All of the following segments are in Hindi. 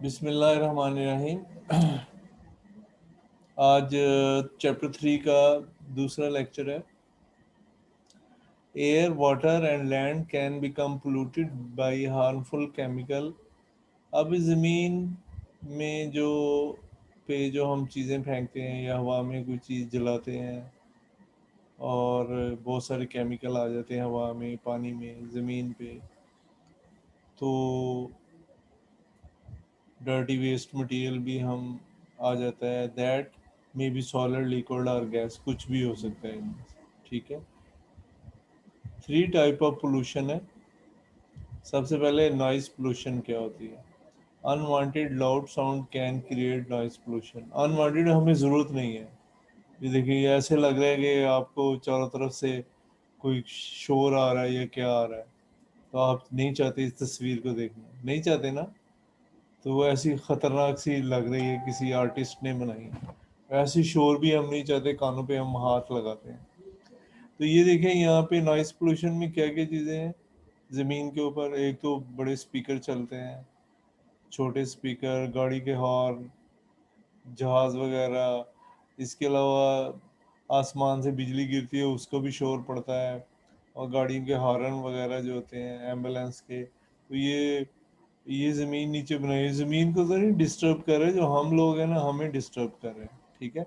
बिस्मिल्लाहिर्रहमानिर्रहीम। आज चैप्टर 3 का दूसरा लेक्चर है। Air, water and land can become polluted by harmful chemical. अब इस ज़मीन में जो हम चीज़ें फेंकते हैं या हवा में कोई चीज़ जलाते हैं और बहुत सारे केमिकल आ जाते हैं हवा में, पानी में, ज़मीन पे, तो डर्टी वेस्ट मटेरियल भी हम आ जाता है। That may be solid, liquid और गैस, कुछ भी हो सकता है इनमें से, ठीक है। 3 टाइप ऑफ पोल्यूशन है। सबसे पहले नॉइस पोल्यूशन क्या होती है। Unwanted loud sound can create noise pollution. Unwanted हमें ज़रूरत नहीं है। ये देखिए, ये ऐसे लग रहा है कि आपको चारों तरफ से कोई शोर आ रहा है या क्या आ रहा है, तो आप नहीं चाहते इस तस्वीर को देखना, नहीं चाहते ना। तो वो ऐसी खतरनाक सी लग रही है, किसी आर्टिस्ट ने बनाई है। ऐसी शोर भी हम नहीं चाहते, कानों पे हम हाथ लगाते हैं। तो ये देखें, यहाँ पे नॉइस पोल्यूशन में क्या क्या चीज़ें हैं। ज़मीन के ऊपर एक तो बड़े स्पीकर चलते हैं, छोटे स्पीकर, गाड़ी के हॉर्न, जहाज़ वगैरह। इसके अलावा आसमान से बिजली गिरती है, उसको भी शोर पड़ता है। और गाड़ियों के हॉर्न वगैरह जो होते हैं एम्बुलेंस के, तो ये ज़मीन नीचे बनाई है। ज़मीन को तो नहीं डिस्टर्ब कर रहे, जो हम लोग हैं ना, हमें डिस्टर्ब कर रहे हैं, ठीक है।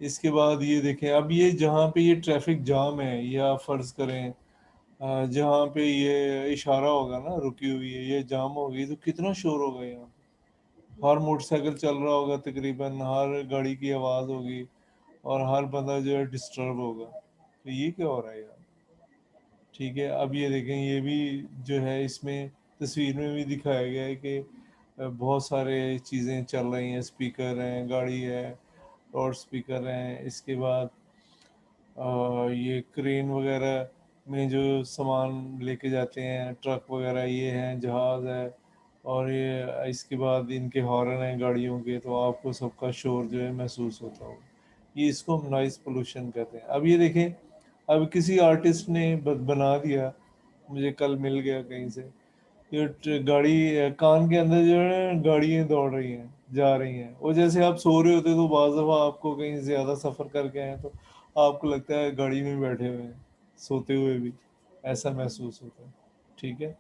इसके बाद ये देखें, अब ये जहाँ पे ये ट्रैफिक जाम है, या फ़र्ज़ करें जहाँ पे ये इशारा होगा ना, रुकी हुई है, ये जाम हो गई, तो कितना शोर होगा यहाँ। हर मोटरसाइकिल चल रहा होगा, तकरीबन हर गाड़ी की आवाज़ होगी, और हर बंदा जो है डिस्टर्ब होगा। तो ये क्या हो रहा है यार, ठीक है। अब ये देखें, ये भी जो है इसमें तस्वीर में भी दिखाया गया है कि बहुत सारे चीज़ें चल रही हैं, स्पीकर हैं, गाड़ी है, लाउड स्पीकर हैं। इसके बाद ये क्रेन वगैरह में जो सामान लेके जाते हैं, ट्रक वगैरह ये हैं, जहाज़ है, और ये इसके बाद इनके हॉर्न हैं गाड़ियों के, तो आपको सबका शोर जो है महसूस होता होगा। ये इसको हम नॉइस पोल्यूशन कहते हैं। अब ये देखें, अब किसी आर्टिस्ट ने बना दिया, मुझे कल मिल गया कहीं से, ये गाड़ी कान के अंदर जो है गाड़ियाँ दौड़ रही हैं, जा रही हैं। वो जैसे आप सो रहे होते तो बाज़ दफ़ा आपको कहीं ज़्यादा सफ़र करके आए तो आपको लगता है गाड़ी में बैठे हुए हैं, सोते हुए भी ऐसा महसूस होता है, ठीक है।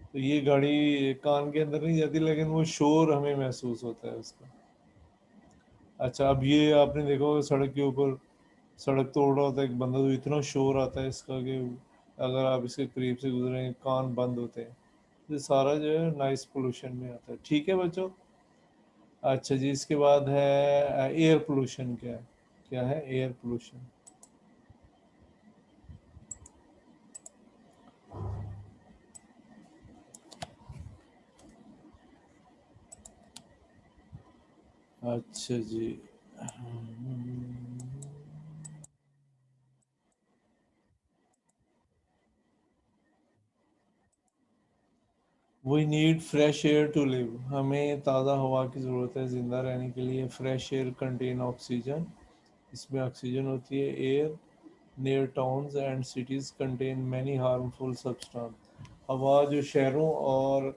तो ये गाड़ी कान के अंदर नहीं जाती, लेकिन वो शोर हमें महसूस होता है उसका। अच्छा, अब ये आपने देखा होगा सड़क के ऊपर, सड़क तोड़ रहा होता है एक बंदा, तो इतना शोर आता है इसका कि अगर आप इसके करीब से गुजरें कान बंद होते हैं। ये सारा जो है नॉइस पोल्यूशन में आता है, ठीक है बच्चों। अच्छा जी, इसके बाद है एयर पोल्यूशन। क्या है, क्या है एयर पोल्यूशन। अच्छा जी, we need fresh air to live. हमें ताज़ा हवा की ज़रूरत है ज़िंदा रहने के लिए। फ्रेश एयर कंटेन ऑक्सीजन, इसमें ऑक्सीजन होती है। Air near towns and cities contain many harmful substance. हवा जो शहरों और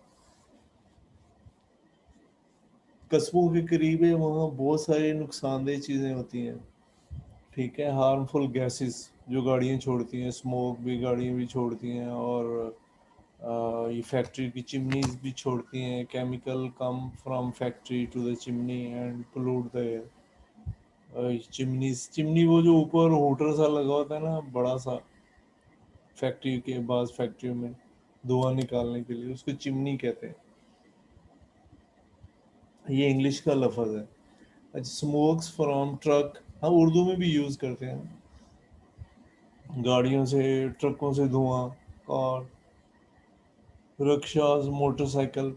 कस्बों के करीब है, वहाँ बहुत सारी नुकसानदेह चीज़ें होती हैं, ठीक है। हार्मफुल गैसेस जो गाड़ियाँ छोड़ती हैं, स्मोक भी गाड़ियाँ भी छोड़ती हैं, और ये फैक्ट्री की चिमनीज भी छोड़ती हैं। Chemical come from factory to the chimney and pollute the air. Chimney वो जो ऊपर होटर सा लगा होता है ना, बड़ा सा, फैक्ट्री के बाद फैक्ट्रियों में धुआं निकालने के लिए, उसको चिमनी कहते हैं। ये इंग्लिश का लफज है। अच्छा, स्मोक्स फ्रॉम ट्रक, हम उर्दू में भी यूज़ करते हैं। गाड़ियों से, ट्रकों से धुआं, और rickshaws, motorcycle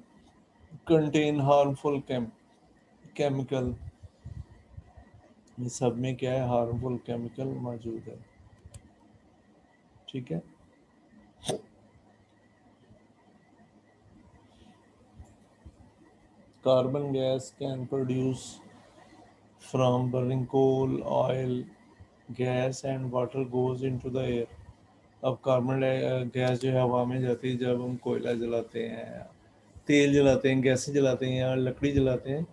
contain harmful chemical. ये सब में क्या है, हार्मफुल केमिकल मौजूद है, ठीक है। Carbon gas can produce from burning coal, oil, gas and water goes into the air. अब कार्बन गैस जो है हवा में जाती है जब हम कोयला जलाते हैं, तेल जलाते हैं, गैसें जलाते हैं या लकड़ी जलाते हैं,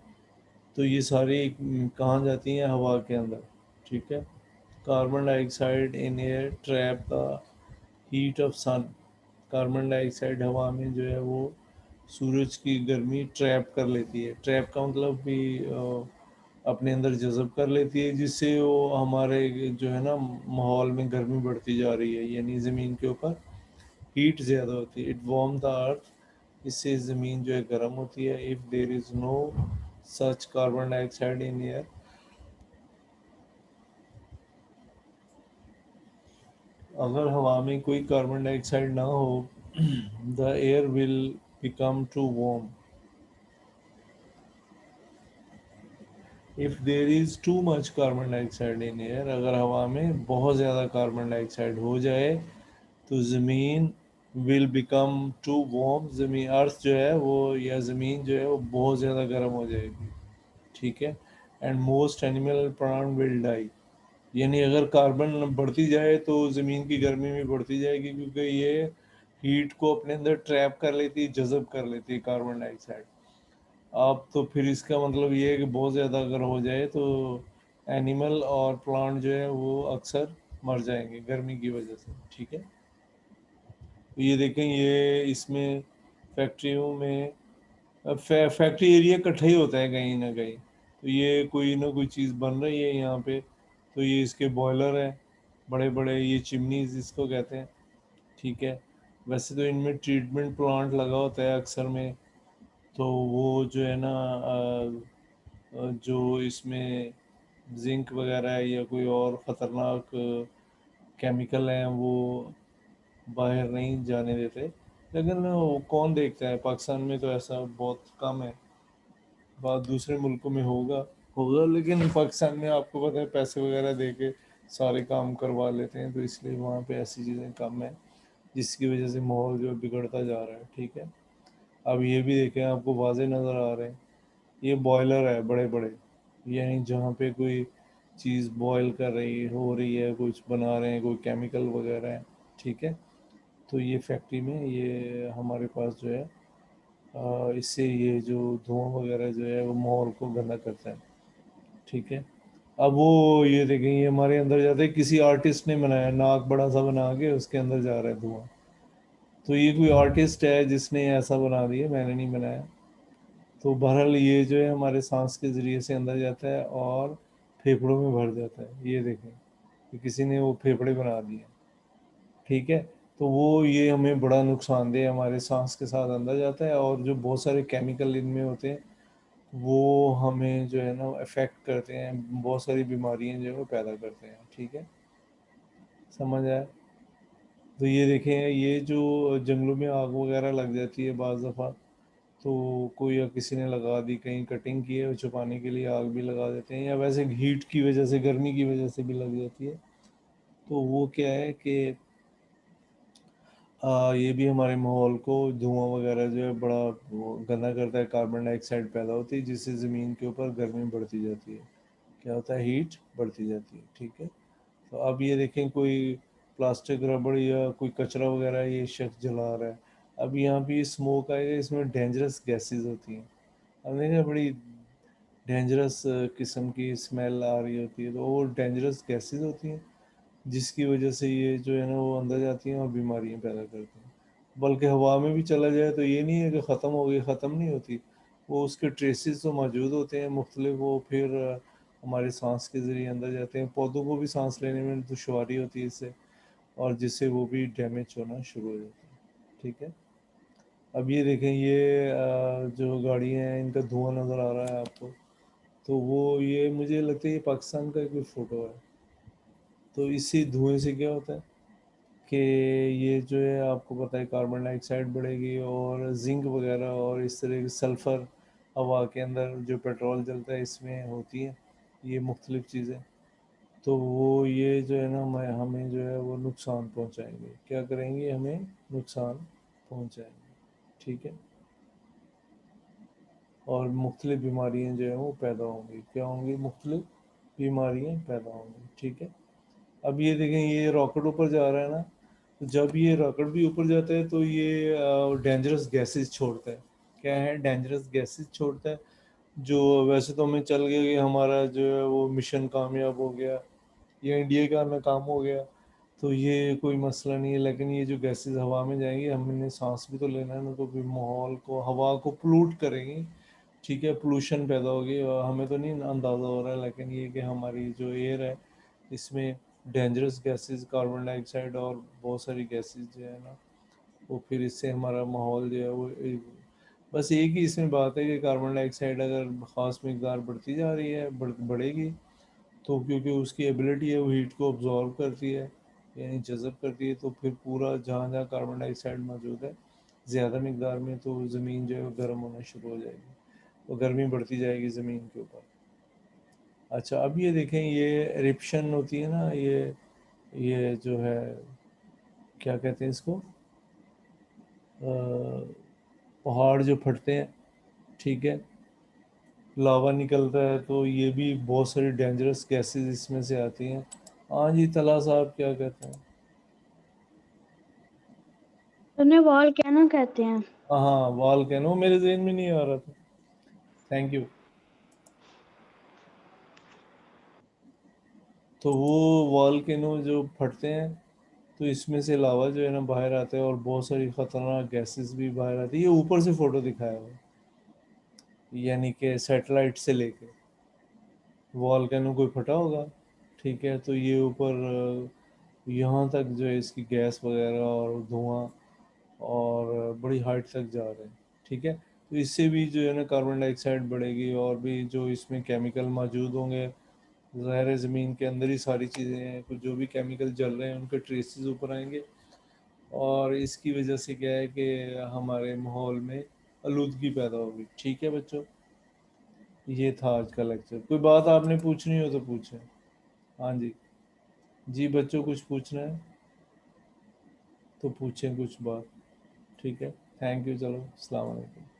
तो ये सारी कहाँ जाती हैं? हवा के अंदर। ठीक है। Carbon dioxide in air trap the heat of sun. Carbon dioxide हवा में जो है वो सूरज की गर्मी ट्रैप कर लेती है। ट्रैप का मतलब भी अपने अंदर जज़ब कर लेती है, जिससे वो हमारे जो है ना माहौल में गर्मी बढ़ती जा रही है, यानी ज़मीन के ऊपर हीट ज़्यादा होती है। It warm the earth. इससे ज़मीन जो है गर्म होती है। If there is no such carbon dioxide in air, अगर हवा में कोई कार्बन डाइऑक्साइड ना हो, the air will become too warm. If there is too much carbon dioxide in air, अगर हवा में बहुत ज़्यादा कार्बन डाइऑक्साइड हो जाए तो ज़मीन विल बिकम टू वार्म। ज़मीन, अर्थ जो है वो या ज़मीन जो है वो बहुत ज़्यादा गर्म हो जाएगी। ठीक है। And most animal plant will die. यानी अगर कार्बन बढ़ती जाए तो ज़मीन की गर्मी भी बढ़ती जाएगी, क्योंकि ये हीट को अपने अंदर ट्रैप कर लेती है, जज़ब कर लेती है कार्बन डाइऑक्साइड। अब तो फिर इसका मतलब ये है कि बहुत ज़्यादा अगर हो जाए तो एनिमल और प्लांट जो है वो अक्सर मर जाएंगे गर्मी की वजह से। ठीक है। तो ये देखें, ये इसमें फैक्ट्रियों में फैक्ट्री एरिया इकट्ठा ही होता है कहीं ना कहीं। तो ये कोई ना कोई चीज़ बन रही है यहाँ पे, तो ये इसके बॉयलर है, बड़े बड़े ये चिमनीज इसको कहते हैं। ठीक है। वैसे तो इनमें ट्रीटमेंट प्लांट लगा होता है अक्सर में, तो वो जो है ना जो इसमें जिंक वगैरह है या कोई और ख़तरनाक केमिकल हैं वो बाहर नहीं जाने देते। लेकिन वो कौन देखता है, पाकिस्तान में तो ऐसा बहुत कम है। बात दूसरे मुल्कों में होगा होगा, लेकिन पाकिस्तान में आपको पता है पैसे वगैरह दे के सारे काम करवा लेते हैं, तो इसलिए वहाँ पे ऐसी चीज़ें कम है, जिसकी वजह से माहौल जो है बिगड़ता जा रहा है। ठीक है। अब ये भी देखें, आपको वाजे नज़र आ रहे हैं, ये बॉयलर है बड़े बड़े, यानी जहाँ पे कोई चीज़ बॉयल कर रही हो रही है, कुछ बना रहे हैं, कोई केमिकल वगैरह है। ठीक है। तो ये फैक्ट्री में ये हमारे पास जो है इससे ये जो धुआं वगैरह जो है वो माहौल को गंदा करता है। ठीक है। अब वो ये देखें, ये हमारे अंदर जाते हैं, किसी आर्टिस्ट ने बनाया, नाक बड़ा सा बना के उसके अंदर जा रहा है धुआं। तो ये कोई आर्टिस्ट है जिसने ऐसा बना दिया, मैंने नहीं बनाया। तो बहरहाल ये जो है हमारे सांस के ज़रिए से अंदर जाता है और फेफड़ों में भर जाता है। ये देखें कि किसी ने वो फेफड़े बना दिए। ठीक है। तो वो ये हमें बड़ा नुकसानदेह हमारे सांस के साथ अंदर जाता है, और जो बहुत सारे केमिकल इनमें होते हैं वो हमें जो है ना अफेक्ट करते हैं, बहुत सारी बीमारियां जो है वो पैदा करते हैं। ठीक है। समझ आया? तो ये देखें, ये जो जंगलों में आग वगैरह लग जाती है बाज़ दफ़ा, तो कोई या किसी ने लगा दी, कहीं कटिंग की है, छुपाने के लिए आग भी लगा देते हैं, या वैसे हीट की वजह से, गर्मी की वजह से भी लग जाती है। तो वो क्या है कि ये भी हमारे माहौल को धुआं वगैरह जो है बड़ा वो गंदा करता है, कार्बन डाइऑक्साइड पैदा होती है, जिससे ज़मीन के ऊपर गर्मी बढ़ती जाती है। क्या होता है? हीट बढ़ती जाती है। ठीक है। तो अब ये देखें, कोई प्लास्टिक रबड़ या कोई कचरा वगैरह ये शख्स जला रहा है, अब यहाँ पे स्मोक आएगा, इसमें डेंजरस गैसेस होती हैं। अब देखिए, बड़ी डेंजरस किस्म की स्मेल आ रही होती है, तो वो डेंजरस गैसेस होती हैं, जिसकी वजह से ये जो है ना वो अंदर जाती हैं और बीमारियां पैदा करती हैं। बल्कि हवा में भी चला जाए तो ये नहीं है कि ख़त्म हो गई, ख़त्म नहीं होती, वो उसके ट्रेसेस तो मौजूद होते हैं मुख्तलिफ, वो फिर हमारे सांस के ज़रिए अंदर जाते हैं, पौधों को भी सांस लेने में दुश्वारी होती है इससे, और जिससे वो भी डैमेज होना शुरू हो जाता है। ठीक है। अब ये देखें, ये जो गाड़ियाँ हैं इनका धुआं नज़र आ रहा है आपको, तो वो ये मुझे लगता है ये पाकिस्तान का कोई फ़ोटो है। तो इसी धुएं से क्या होता है कि ये जो है आपको पता है कार्बन डाइऑक्साइड बढ़ेगी, और जिंक वगैरह और इस तरह की सल्फ़र हवा के अंदर जो पेट्रोल जलता है इसमें होती है ये मुख्तलिफ़ चीज़ें। तो वो ये जो है ना हमें हमें जो है वो नुकसान पहुंचाएंगे, क्या करेंगे? हमें नुकसान पहुंचाएंगे। ठीक है। और मुख्तलिफ़ बीमारियां जो है वो पैदा होंगी, क्या होंगी? मुख्तलिफ़ बीमारियां पैदा होंगी। ठीक है। अब ये देखें, ये रॉकेट ऊपर जा रहा है ना, तो जब ये रॉकेट भी ऊपर जाता है तो ये डेंजरस गैसेस छोड़ता है। क्या है, डेंजरस गैसेस छोड़ता है। जो वैसे तो हमें चल गया कि हमारा जो है वो मिशन कामयाब हो गया या इंडिया का नाकाम हो गया, तो ये कोई मसला नहीं है। लेकिन ये जो गैसेस हवा में जाएंगी, हमने सांस भी तो लेना है ना, तो फिर माहौल को, हवा को पोllute करेंगी। ठीक है, पोल्यूशन पैदा होगी। और हमें तो नहीं अंदाज़ा हो रहा है, लेकिन ये कि हमारी जो एयर है इसमें डेंजरस गैसेस, कार्बन डाइऑक्साइड और बहुत सारी गैसेस जो है ना, वो फिर इससे हमारा माहौल जो है वो बस एक ही इसमें बात है कि कार्बन डाइऑक्साइड अगर ख़ास मकदार बढ़ती जा रही है, बढ़ेगी, तो क्योंकि उसकी एबिलिटी है वो हीट को ऑब्जॉर्व करती है, यानी जज़ब करती है, तो फिर पूरा जहाँ जहाँ कार्बन डाइऑक्साइड मौजूद है ज़्यादा मकदार में, तो ज़मीन जो है वो गर्म होना शुरू हो जाएगी, तो गर्मी बढ़ती जाएगी ज़मीन के ऊपर। अच्छा, अब ये देखें, ये एरिप्शन होती है ना, ये जो है, क्या कहते हैं इसको, पहाड़ जो फटते हैं, ठीक है, लावा निकलता है, तो ये भी बहुत सारी डेंजरस गैसेस इसमें से आती हैं। हाँ जी, तला साहब क्या कहते हैं? उन्हें वॉल्केनो कहते हैं। हाँ हाँ, वॉल्केनो मेरे जहन में नहीं आ रहा था। Thank you. तो वो वॉल्केनो जो फटते हैं, तो इसमें से लावा जो है ना बाहर आता है, और बहुत सारी खतरनाक गैसेस भी बाहर आती है। ये ऊपर से फोटो दिखाया हुआ है, यानी कि सैटेलाइट से लेके वॉल्केनो कोई फटा होगा, ठीक है, तो ये ऊपर यहाँ तक जो है इसकी गैस वगैरह और धुआं, और बड़ी हाइट तक जा रहे हैं, ठीक है। तो इससे भी जो है ना कार्बन डाइऑक्साइड बढ़ेगी, और भी जो इसमें केमिकल मौजूद होंगे, ज़ाहिर है ज़मीन के अंदर ही सारी चीज़ें हैं, कुछ जो भी केमिकल जल रहे हैं उनके ट्रेसेस ऊपर आएंगे, और इसकी वजह से क्या है कि हमारे माहौल में आलूदगी पैदा होगी। ठीक है बच्चों, ये था आज का लेक्चर। कोई बात आपने पूछनी हो तो पूछें। हाँ जी, जी बच्चों, कुछ पूछना है तो पूछें कुछ बात। ठीक है, थैंक यू, चलो, अस्सलाम वालेकुम।